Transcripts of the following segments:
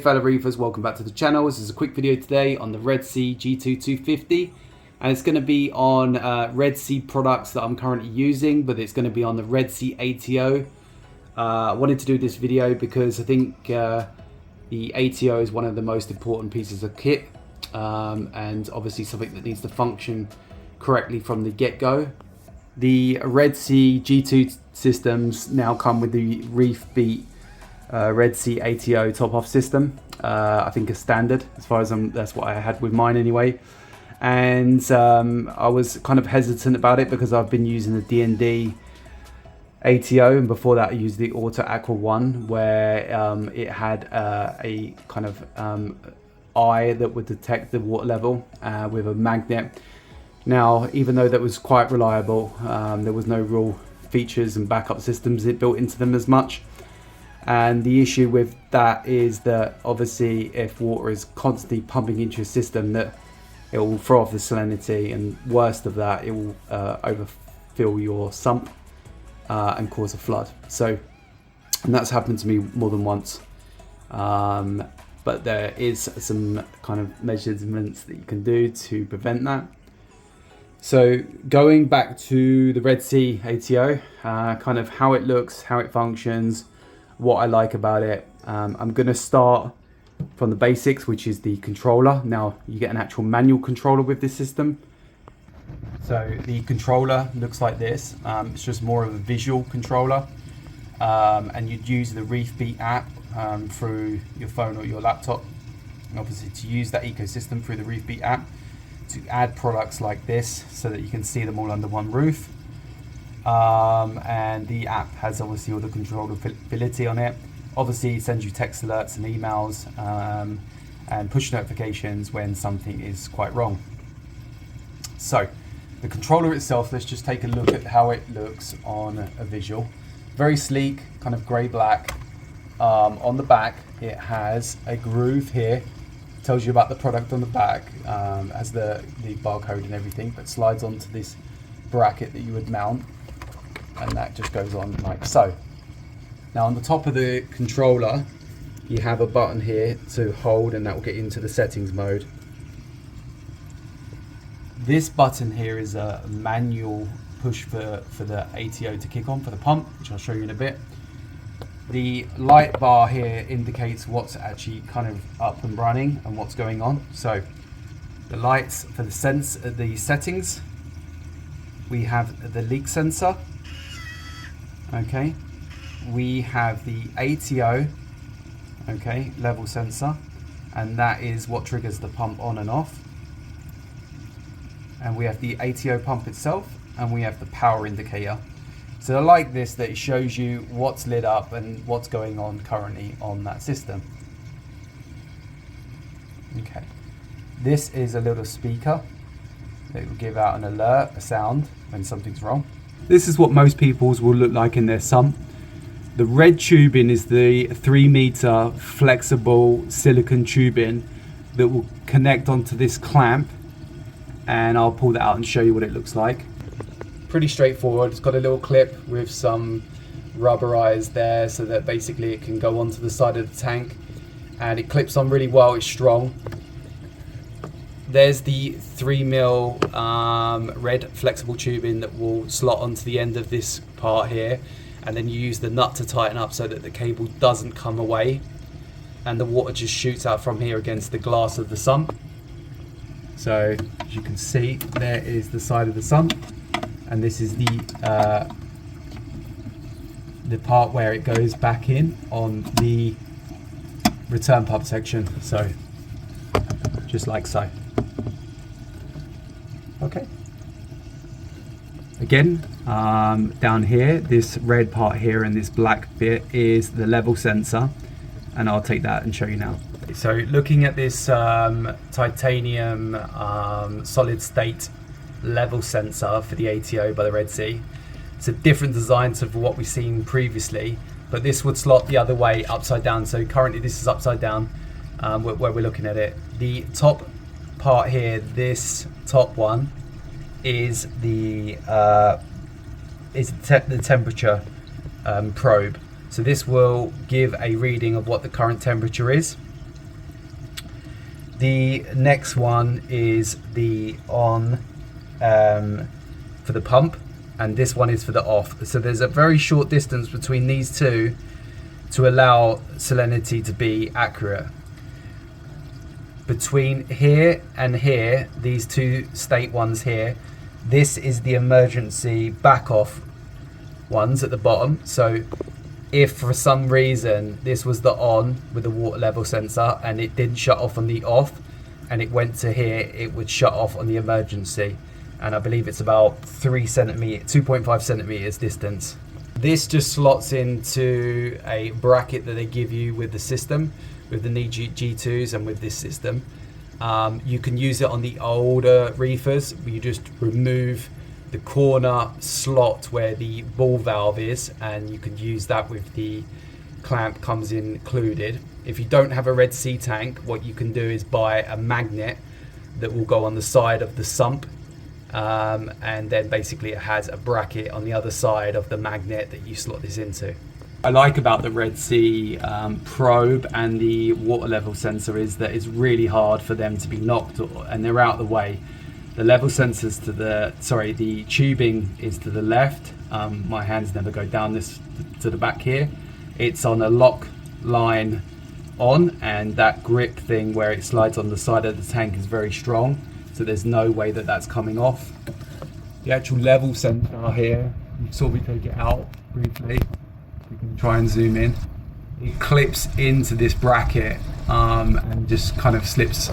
fellow reefers, welcome back to the channel. This is a quick video today on the Red Sea G2 250, and it's going to be on Red Sea products that I'm currently using, but it's going to be on the Red Sea ATO. I wanted to do this video because I think the ATO is one of the most important pieces of kit, and obviously something that needs to function correctly from the get-go. The Red Sea G2 systems now come with the Reef Beat Red Sea ATO top-off system. I think is standard as far as that's what I had with mine anyway. And I was kind of hesitant about it because I've been using the D&D ATO, and before that I used the Auto Aqua 1, where it had a kind of eye that would detect the water level with a magnet. Now, even though that was quite reliable, there was no real features and backup systems it built into them as much. And the issue with that is that obviously if water is constantly pumping into your system, that it will throw off the salinity, and worst of that, it will overfill your sump and cause a flood. So, and that's happened to me more than once. But there is some kind of measurements that you can do to prevent that. So going back to the Red Sea ATO, kind of how it looks, how it functions, what I like about it. I'm going to start from the basics, which is the controller. Now you get an actual manual controller with this system. So the controller looks like this. It's just more of a visual controller, and you'd use the Reef Beat app through your phone or your laptop, and obviously to use that ecosystem through the Reef Beat app to add products like this so that you can see them all under one roof. And the app has obviously all the controllability on it. Obviously it sends you text alerts and emails and push notifications when something is quite wrong. So the controller itself, let's just take a look at how it looks on a visual. Very sleek, kind of grey black. On the back it has a groove here, tells you about the product on the back, has the barcode and everything, but slides onto this bracket that you would mount, and that just goes on like so. Now on the top of the controller you have a button here to hold, and that will get into the settings mode. This button here is a manual push for the ATO to kick on for the pump, which I'll show you in a bit. The light bar here indicates what's actually kind of up and running and what's going on. So the lights for the settings, we have the leak sensor. Okay, we have the ATO, okay, level sensor, and that is what triggers the pump on and off. And we have the ATO pump itself, and we have the power indicator. So I like this, that it shows you what's lit up and what's going on currently on that system. Okay, this is a little speaker that will give out an alert, a sound when something's wrong. This is what most people's will look like in their sump. The red tubing is the 3-meter flexible silicone tubing that will connect onto this clamp, and I'll pull that out and show you what it looks like. Pretty straightforward. It's got a little clip with some rubberized there so that basically it can go onto the side of the tank, and it clips on really well. It's strong. There's the 3mm red flexible tubing that will slot onto the end of this part here, and then you use the nut to tighten up so that the cable doesn't come away, and the water just shoots out from here against the glass of the sump. So as you can see, there is the side of the sump, and this is the part where it goes back in on the return pump section. So just like so. Okay. Again, down here, this red part here and this black bit is the level sensor, and I'll take that and show you now. So looking at this titanium solid state level sensor for the ATO by the Red Sea, it's a different design to what we've seen previously, but this would slot the other way, upside down. So currently this is upside down where we're looking at it. The top part here, this top one, is the temperature probe. So this will give a reading of what the current temperature is. The next one is the on for the pump, and this one is for the off. So there's a very short distance between these two to allow salinity to be accurate. Between here and here, these two state ones here, this is the emergency back off ones at the bottom. So if for some reason this was the on with the water level sensor and it didn't shut off on the off and it went to here, it would shut off on the emergency. And I believe it's about 2.5 centimeters distance. This just slots into a bracket that they give you with the system, with the new G2s and with this system. You can use it on the older reefers, where you just remove the corner slot where the ball valve is, and you can use that with the clamp comes included. If you don't have a Red Sea tank, what you can do is buy a magnet that will go on the side of the sump, and then basically it has a bracket on the other side of the magnet that you slot this into. I like about the Red Sea probe and the water level sensor is that it's really hard for them to be knocked, and they're out of the way. The level sensors to the tubing is to the left. My hands never go down this to the back here. It's on a lock line on, and that grip thing where it slides on the side of the tank is very strong. So there's no way that that's coming off. The actual level sensor here, you saw me take it out briefly. We can try and zoom in. It clips into this bracket and just kind of slips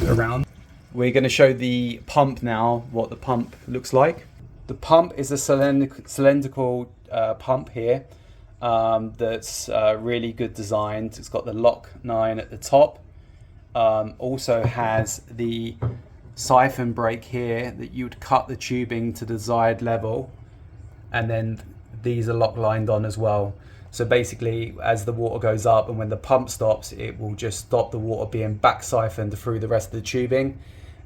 around. We're going to show the pump now, what the pump looks like. The pump is a cylindrical pump here that's really good designed. It's got the lock 9 at the top. Also has the siphon brake here that you would cut the tubing to the desired level, and then these are lock lined on as well. So basically, as the water goes up and when the pump stops, it will just stop the water being back siphoned through the rest of the tubing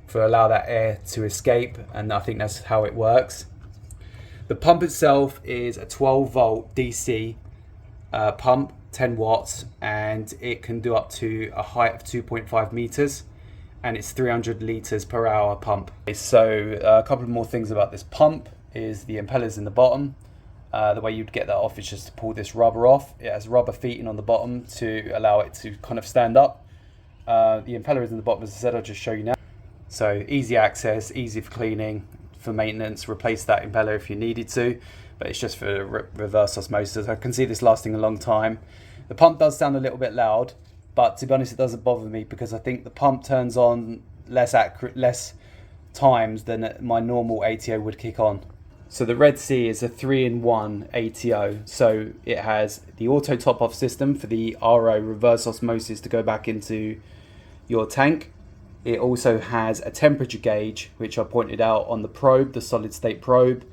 to allow that air to escape, and I think that's how it works. The pump itself is a 12 volt DC pump, 10 watts, and it can do up to a height of 2.5 meters, and it's 300 liters per hour pump. So a couple of more things about this pump is the impellers in the bottom. The way you'd get that off is just to pull this rubber off. It has rubber feeting on the bottom to allow it to kind of stand up. The impeller is in the bottom, as I said. I'll just show you now. So easy access, easy for cleaning, for maintenance. Replace that impeller if you needed to, but it's just for reverse osmosis. I can see this lasting a long time. The pump does sound a little bit loud, but to be honest, it doesn't bother me because I think the pump turns on less times than my normal ATO would kick on. So the Red Sea is a 3-in-1 ATO. So it has the auto top off system for the RO reverse osmosis to go back into your tank. It also has a temperature gauge, which I pointed out on the probe, the solid state probe,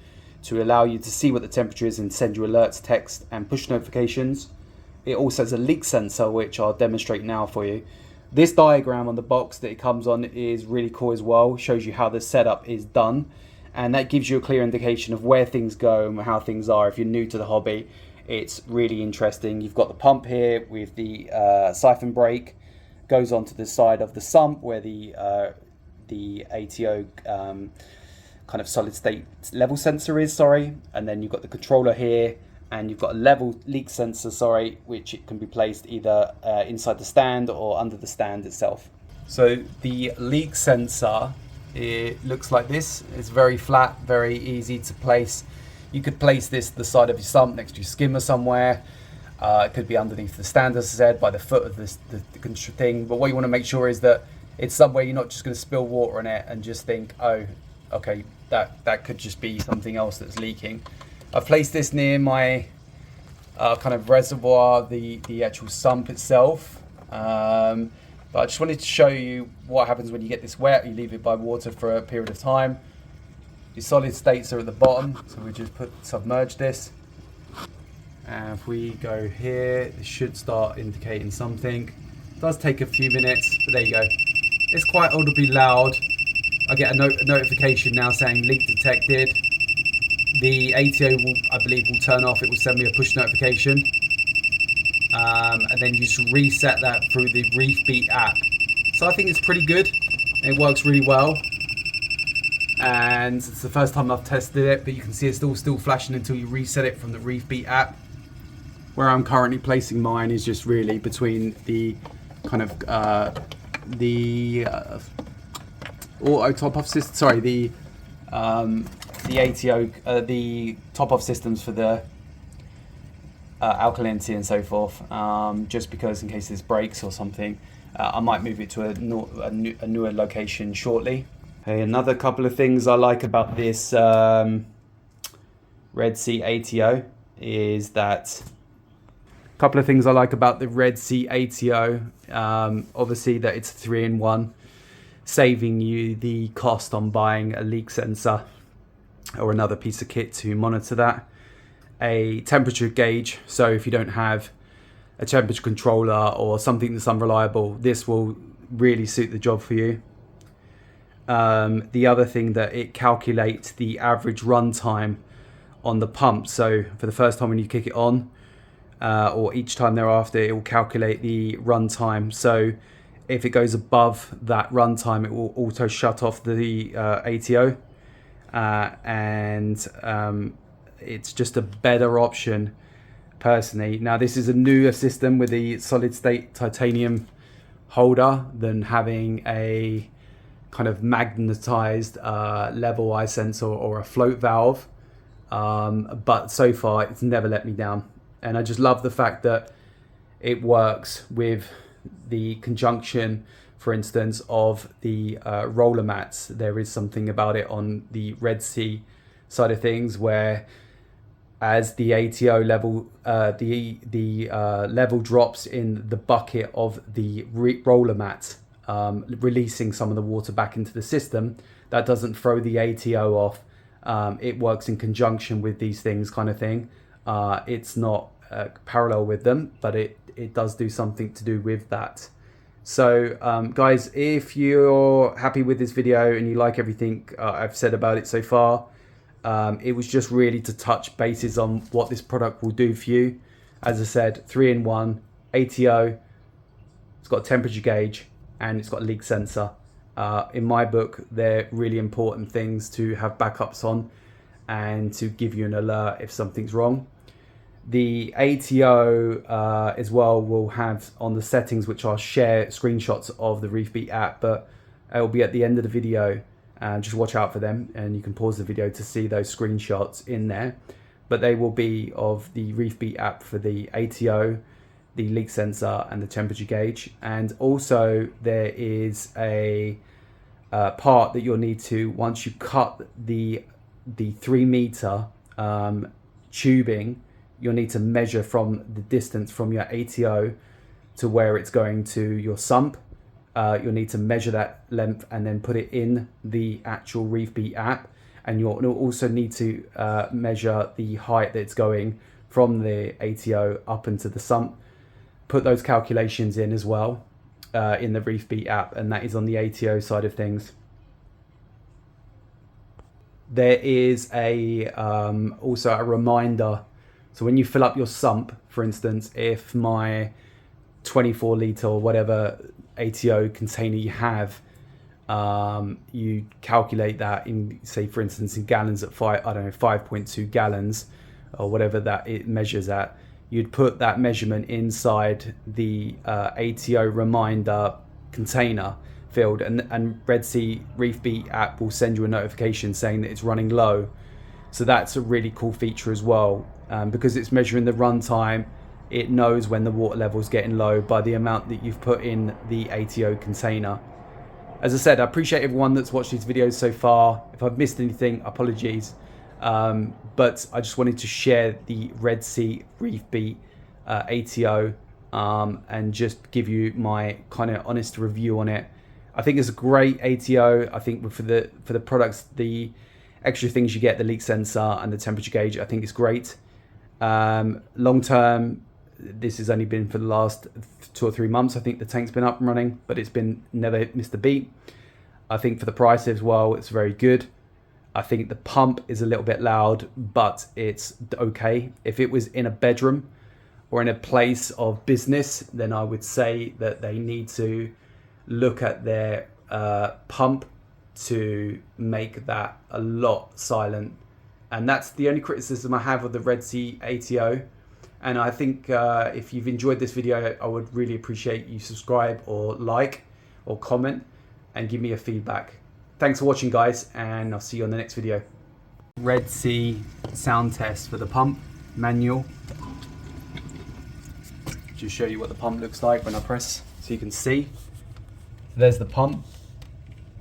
to allow you to see what the temperature is and send you alerts, text and push notifications. It also has a leak sensor, which I'll demonstrate now for you. This diagram on the box that it comes on is really cool as well. Shows you how the setup is done, and that gives you a clear indication of where things go and how things are. If you're new to the hobby, it's really interesting. You've got the pump here with the siphon brake, goes onto the side of the sump where the ATO kind of solid state level sensor is, and then you've got the controller here, and you've got a level leak sensor, which it can be placed either inside the stand or under the stand itself. So the leak sensor, it looks like this. It's very flat, very easy to place. You could place this to the side of your sump, next to your skimmer somewhere. It could be underneath the stand, as I said, by the foot of the thing. But what you want to make sure is that it's somewhere you're not just going to spill water on it and just think, oh, okay, that could just be something else that's leaking. I've placed this near my kind of reservoir, the actual sump itself. But I just wanted to show you what happens when you get this wet. You leave it by water for a period of time. Your solid states are at the bottom, so we just submerge this. And if we go here, it should start indicating something. It does take a few minutes, but there you go. It's quite audibly loud. I get a notification now saying leak detected. The ATO will, I believe, will turn off. It will send me a push notification. And then you just reset that through the Reef Beat app. So I think it's pretty good. It works really well. And it's the first time I've tested it, but you can see it's still flashing until you reset it from the Reef Beat app. Where I'm currently placing mine is just really between the kind of the auto top off system. Sorry, the ATO, the top off systems for the alkalinity and so forth. Just because in case this breaks or something, I might move it to a newer location shortly. Hey, another couple of things I like about this Red Sea ATO is that. Couple of things I like about the Red Sea ATO, obviously that it's 3-in-1, saving you the cost on buying a leak sensor or another piece of kit to monitor that. A temperature gauge, so if you don't have a temperature controller or something that's unreliable, this will really suit the job for you. The other thing that it calculates the average run time on the pump, so for the first time when you kick it on, or each time thereafter, it will calculate the runtime. So if it goes above that runtime, it will auto shut off the ATO, and it's just a better option personally. Now this is a newer system with the solid state titanium holder than having a kind of magnetized level eye sensor or a float valve, but so far it's never let me down. And I just love the fact that it works with the conjunction, for instance, of the roller mats. There is something about it on the Red Sea side of things where as the ATO level, the level drops in the bucket of the roller mat, releasing some of the water back into the system, that doesn't throw the ATO off. It works in conjunction with these things kind of thing. It's not parallel with them, but it does do something to do with that. So guys, if you're happy with this video and you like everything I've said about it so far, it was just really to touch bases on what this product will do for you. As I said, 3-in-1 ATO, it's got a temperature gauge and it's got a leak sensor. In my book, they're really important things to have backups on and to give you an alert if something's wrong. The ATO as well will have on the settings, which I'll share screenshots of the Reef Beat app, but it will be at the end of the video. Just watch out for them, and you can pause the video to see those screenshots in there. But they will be of the Reef Beat app for the ATO, the leak sensor, and the temperature gauge. And also there is a part that you'll need to, once you cut the 3-meter tubing, you'll need to measure from the distance from your ATO to where it's going to your sump. You'll need to measure that length and then put it in the actual Reef Beat app. And you'll also need to measure the height that it's going from the ATO up into the sump. Put those calculations in as well in the Reef Beat app, and that is on the ATO side of things. There is also a reminder. So when you fill up your sump, for instance, if my 24 litre or whatever ATO container you have, you calculate that in, say, for instance, in gallons at 5.2 gallons or whatever that it measures at. You'd put that measurement inside the ATO reminder container field, and Red Sea Reef Beat app will send you a notification saying that it's running low. So that's a really cool feature as well, because it's measuring the runtime. It knows when the water level is getting low by the amount that you've put in the ATO container. As I said, I appreciate everyone that's watched these videos so far. If I've missed anything, apologies. But I just wanted to share the Red Sea Reef Beat ATO and just give you my kind of honest review on it. I think it's a great ATO. I think for the products, the extra things you get, the leak sensor and the temperature gauge, I think it's great. Long term, this has only been for the last 2 or 3 months. I think the tank's been up and running, but it's been never missed a beat. I think for the price as well, it's very good. I think the pump is a little bit loud, but it's okay. If it was in a bedroom or in a place of business, then I would say that they need to look at their pump to make that a lot silent. And that's the only criticism I have of the Red Sea ATO. And I think if you've enjoyed this video, I would really appreciate you subscribe or like or comment and give me a feedback. Thanks for watching, guys, and I'll see you on the next video. Red Sea sound test for the pump manual. Just show you what the pump looks like when I press, so you can see. There's the pump.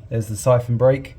There's the siphon brake.